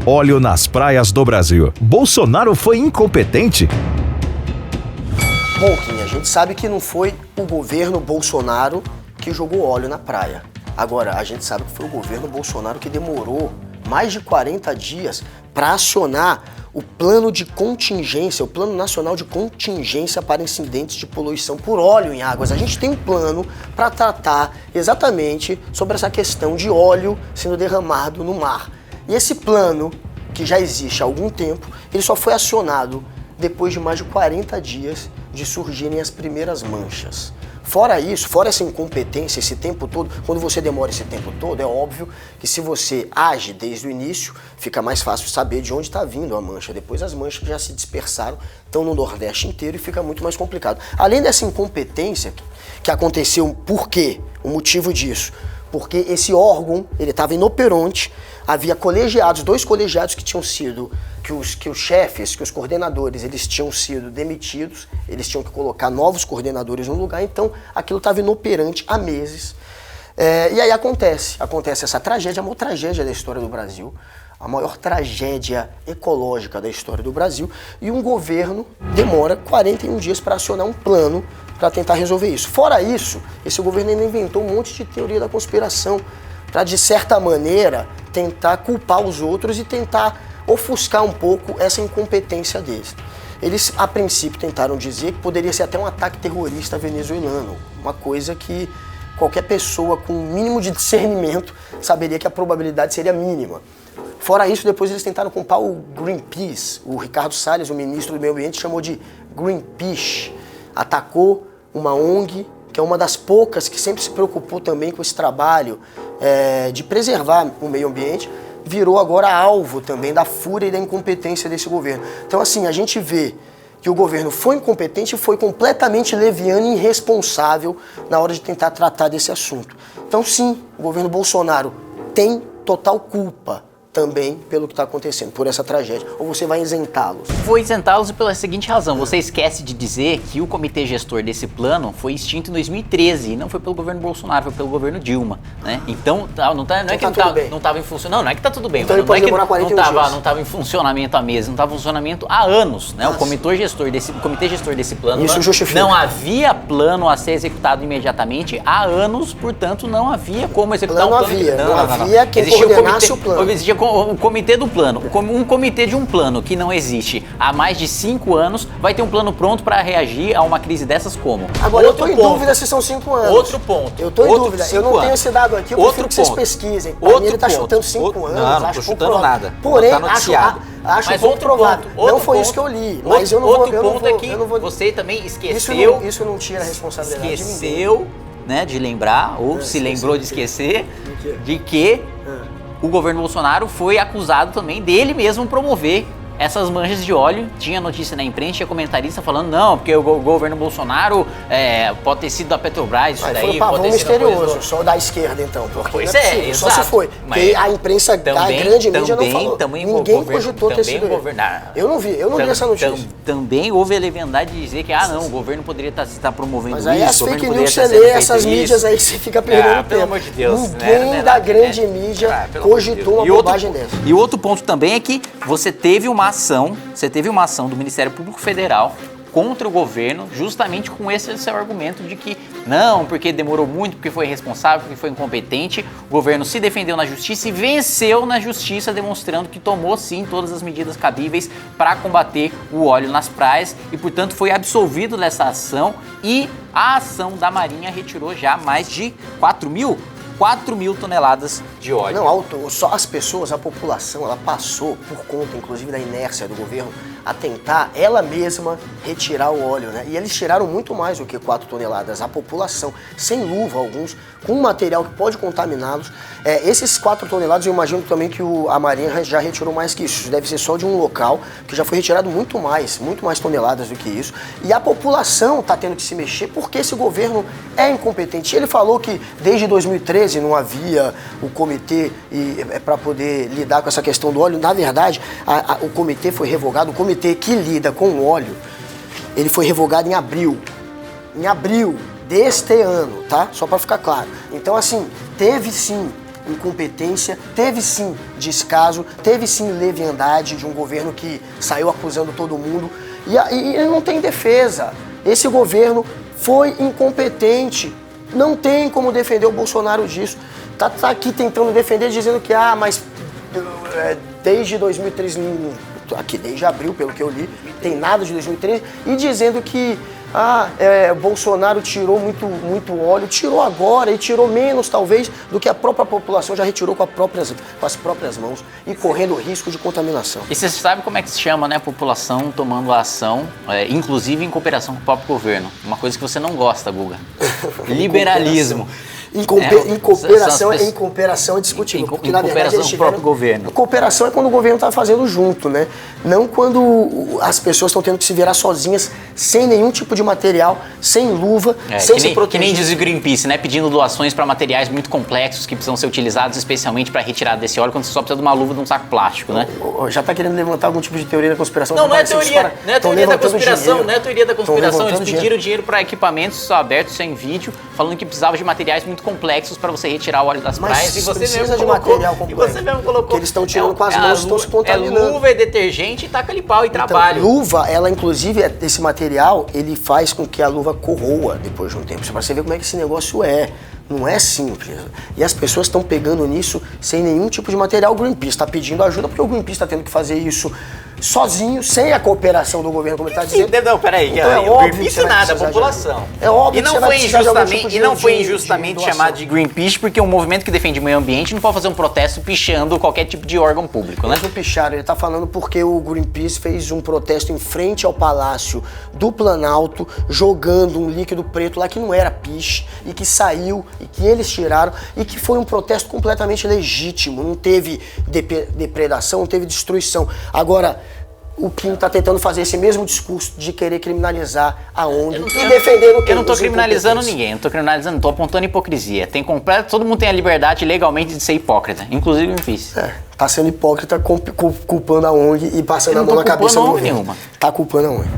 Óleo nas praias do Brasil. Bolsonaro foi incompetente? Bom, Kim, a gente sabe que não foi o governo Bolsonaro que jogou óleo na praia. Agora, a gente sabe que foi o governo Bolsonaro que demorou mais de 40 dias para acionar o plano de contingência, o Plano Nacional de Contingência para Incidentes de Poluição por Óleo em Águas. A gente tem um plano para tratar exatamente sobre essa questão de óleo sendo derramado no mar. E esse plano, que já existe há algum tempo, ele só foi acionado depois de mais de 40 dias de surgirem as primeiras manchas. Fora isso, fora essa incompetência, esse tempo todo, quando você demora esse tempo todo, é óbvio que se você age desde o início, fica mais fácil saber de onde está vindo a mancha. Depois as manchas já se dispersaram, estão no Nordeste inteiro e fica muito mais complicado. Além dessa incompetência que aconteceu, por quê? O motivo disso? Porque esse órgão, ele estava inoperante, havia colegiados, 2 colegiados que tinham sido, que os chefes, que os coordenadores, eles tinham sido demitidos, eles tinham que colocar novos coordenadores no lugar, então aquilo estava inoperante há meses. E aí acontece essa tragédia, a maior tragédia da história do Brasil, a maior tragédia ecológica da história do Brasil, e um governo demora 41 dias para acionar um plano para tentar resolver isso. Fora isso, esse governo ainda inventou um monte de teoria da conspiração para, de certa maneira, tentar culpar os outros e tentar ofuscar um pouco essa incompetência deles. Eles, a princípio, tentaram dizer que poderia ser até um ataque terrorista venezuelano, uma coisa que qualquer pessoa com o mínimo de discernimento saberia que a probabilidade seria mínima. Fora isso, depois eles tentaram culpar o Greenpeace. O Ricardo Salles, o ministro do Meio Ambiente, chamou de Greenpeace. Atacou uma ONG, que é uma das poucas que sempre se preocupou também com esse trabalho de preservar o meio ambiente, virou agora alvo também da fúria e da incompetência desse governo. Então, assim, a gente vê que o governo foi incompetente e foi completamente leviano e irresponsável na hora de tentar tratar desse assunto. Então, sim, o governo Bolsonaro tem total culpa também pelo que está acontecendo, por essa tragédia. Ou você vai isentá-los? Vou isentá-los pela seguinte razão. Você esquece de dizer que o comitê gestor desse plano foi extinto em 2013 e não foi pelo governo Bolsonaro, foi pelo governo Dilma, né? Então, não é que não estava em funcionamento. Não é que tá tudo bem. Então ele pode demorar 41 dias. Não estava em funcionamento há meses, não estava em funcionamento há anos, né? O comitê gestor desse plano, isso justifica. Não havia plano a ser executado imediatamente há anos, portanto, não havia como executar plano. Não havia quem coordenasse o plano. Existia o comitê do plano. Um comitê de um plano que não existe há mais de 5 anos vai ter um plano pronto para reagir a uma crise dessas como? Agora, eu estou em dúvida se são 5 anos. Outro ponto. Eu estou em dúvida. Eu não tenho esse dado aqui, eu prefiro que vocês pesquisem. Para mim, ele está chutando 5 anos. Não estou chutando nada. Porém, acho pouco provável. Não foi isso que eu li. Mas eu não vou... Outro ponto é que você também esqueceu... Isso não tira a responsabilidade de ninguém. Esqueceu, né, de lembrar, ou se lembrou de esquecer, de que o governo Bolsonaro foi acusado também dele mesmo promover essas manchas de óleo. Tinha notícia na imprensa, tinha comentarista falando, não, porque o governo Bolsonaro pode ter sido da Petrobras, isso daí. Foi um pavão misterioso, só da esquerda então. Pois é, exato. Só se foi. Porque a imprensa, a grande mídia não falou. Ninguém cogitou ter sido ele. Eu não vi essa notícia. Também houve a leviandade de dizer que, o governo poderia estar promovendo isso. Mas aí as fake news você lê, essas mídias aí você fica perdendo tempo. Pelo amor de Deus. Ninguém da grande mídia cogitou uma bobagem dessa. E outro ponto também é que você teve uma ação do Ministério Público Federal contra o governo, justamente com esse seu argumento de que não, porque demorou muito, porque foi irresponsável, porque foi incompetente. O governo se defendeu na justiça e venceu na justiça, demonstrando que tomou sim todas as medidas cabíveis para combater o óleo nas praias e, portanto, foi absolvido dessa ação. E a ação da Marinha retirou já mais de 4 mil toneladas de óleo. Não, só as pessoas, a população, ela passou por conta, inclusive, da inércia do governo, a tentar ela mesma retirar o óleo, né? E eles tiraram muito mais do que 4 toneladas. A população, sem luva, alguns, com material que pode contaminá-los. Esses 4 toneladas, eu imagino também que a Marinha já retirou mais que isso. Deve ser só de um local, que já foi retirado muito mais toneladas do que isso. E a população está tendo que se mexer porque esse governo é incompetente. Ele falou que desde 2013 não havia o comitê para poder lidar com essa questão do óleo. Na verdade, o comitê foi revogado. O comitê que lida com o óleo, ele foi revogado em abril. Em abril deste ano, tá? Só para ficar claro. Então, assim, teve sim incompetência, teve sim descaso, teve sim leviandade de um governo que saiu acusando todo mundo e não tem defesa. Esse governo foi incompetente, não tem como defender o Bolsonaro disso. Tá aqui tentando defender, dizendo que, mas desde 2013, aqui desde abril, pelo que eu li, tem nada de 2013, e dizendo que Bolsonaro tirou muito óleo, tirou agora e tirou menos, talvez, do que a própria população já retirou com as próprias mãos e correndo risco de contaminação. E você sabe como é que se chama, né, a população tomando a ação, inclusive em cooperação com o próprio governo? Uma coisa que você não gosta, Guga. Liberalismo. Em cooperação é discutível, porque na verdade eles tiveram... com o próprio governo. Cooperação é quando o governo está fazendo junto, né? Não quando as pessoas estão tendo que se virar sozinhas, sem nenhum tipo de material, sem luva, sem se proteger. Que nem diz o Greenpeace, né? Pedindo doações para materiais muito complexos que precisam ser utilizados especialmente para retirada desse óleo, quando você só precisa de uma luva de um saco plástico, né? Já está querendo levantar algum tipo de teoria da conspiração? Não é teoria da conspiração, não é teoria da conspiração. Eles pediram dinheiro para equipamentos abertos sem vídeo, falando que precisava de materiais muito complexos para você retirar o óleo das praias. E você precisa de material complexo. E você mesmo colocou. Que eles estão tirando com as mãos e estão se contaminando. É luva, é detergente, taca-lhe pau e trabalho. Luva, ela inclusive, esse material, ele faz com que a luva corroa depois de um tempo. Pra você ver como é que esse negócio é. Não é simples. E as pessoas estão pegando nisso sem nenhum tipo de material. O Greenpeace está pedindo ajuda porque o Greenpeace está tendo que fazer isso sozinho, sem a cooperação do governo, como ele está dizendo. Não, peraí. Então, o Greenpeace nada, a população. É óbvio e não foi injustamente chamado de Greenpeace porque um movimento que defende o meio ambiente não pode fazer um protesto pichando qualquer tipo de órgão público, né? Mas não picharam, ele está falando porque o Greenpeace fez um protesto em frente ao Palácio do Planalto, jogando um líquido preto lá que não era piche e que saiu e que eles tiraram e que foi um protesto completamente legítimo, não teve depredação, não teve destruição. Agora, o Kim está tentando fazer esse mesmo discurso de querer criminalizar a ONG e defender o que? Eu não estou criminalizando ninguém, não estou criminalizando, estou apontando hipocrisia. Todo mundo tem a liberdade legalmente de ser hipócrita, inclusive o Greenpeace. Tá sendo hipócrita culpando a ONG e passando a mão na cabeça do governo. Tá culpando a ONG.